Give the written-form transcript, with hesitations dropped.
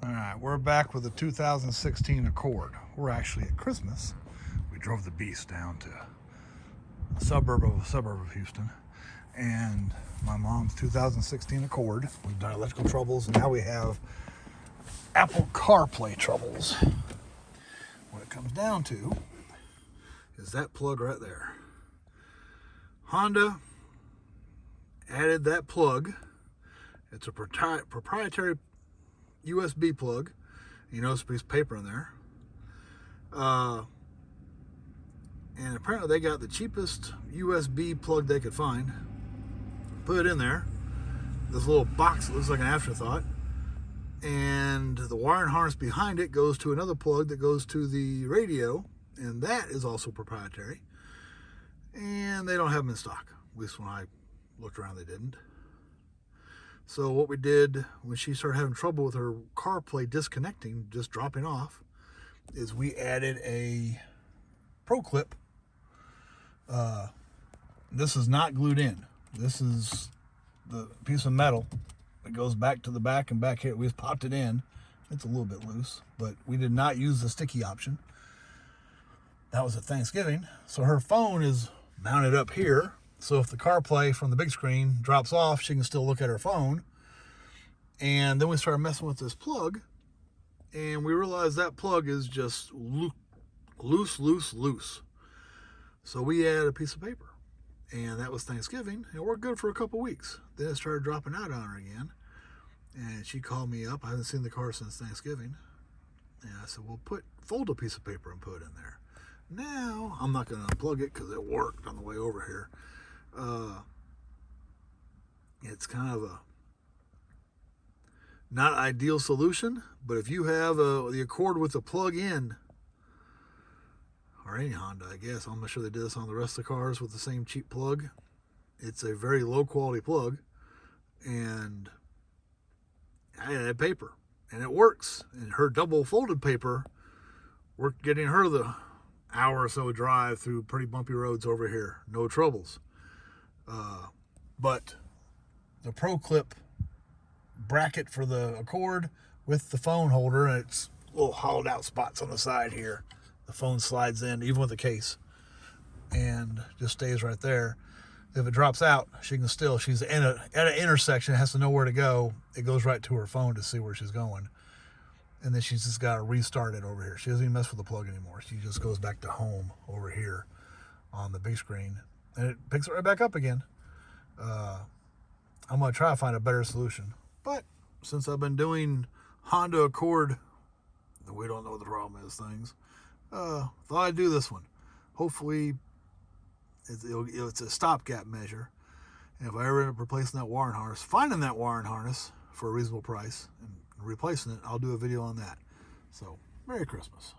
All right, we're back with the 2016 Accord. We're actually at Christmas. We drove the beast down to a suburb of Houston, and my mom's 2016 Accord. We've done electrical troubles, and now we have Apple CarPlay troubles. What it comes down to is that plug right there. Honda added that plug. It's a proprietary USB plug. You notice a piece of paper in there. And apparently they got the cheapest USB plug they could find. Put it in there. This little box that looks like an afterthought. And the wiring harness behind it goes to another plug that goes to the radio. And that is also proprietary. And they don't have them in stock. At least when I looked around, they didn't. So what we did when she started having trouble with her CarPlay disconnecting, just dropping off, is we added a Pro clip. This is not glued in. This is the piece of metal that goes back to the back and back here. We just popped it in. It's a little bit loose, but we did not use the sticky option. That was at Thanksgiving. So her phone is mounted up here. So if the CarPlay from the big screen drops off, she can still look at her phone. And then we started messing with this plug, and we realized that plug is just loose. So we added a piece of paper, and that was Thanksgiving, and we're good for a couple weeks. Then it started dropping out on her again, and she called me up. I haven't seen the car since Thanksgiving, and I said, well, fold a piece of paper and put it in there. Now, I'm not going to unplug it because it worked on the way over here. It's kind of a not ideal solution, but if you have the Accord with the plug in, or any Honda, I guess, I'm not sure they did this on the rest of the cars with the same cheap plug. It's a very low quality plug, and I added paper, and it works. And her double folded paper worked getting her the hour or so drive through pretty bumpy roads over here. No troubles. But the Pro clip bracket for the Accord with the phone holder, and it's little hollowed out spots on the side here. The phone slides in, even with the case, and just stays right there. If it drops out, she can still, she's at an intersection, has to know where to go. It goes right to her phone to see where she's going. And then she's just got to restart it over here. She doesn't even mess with the plug anymore. She just goes back to home over here on the big screen, and it picks it right back up again. I'm going to try to find a better solution. But since I've been doing Honda Accord, we don't know what the problem is, things, thought I'd do this one. Hopefully, it's a stopgap measure. And if I ever end up replacing that wiring harness, finding that wiring harness for a reasonable price and replacing it, I'll do a video on that. So, Merry Christmas.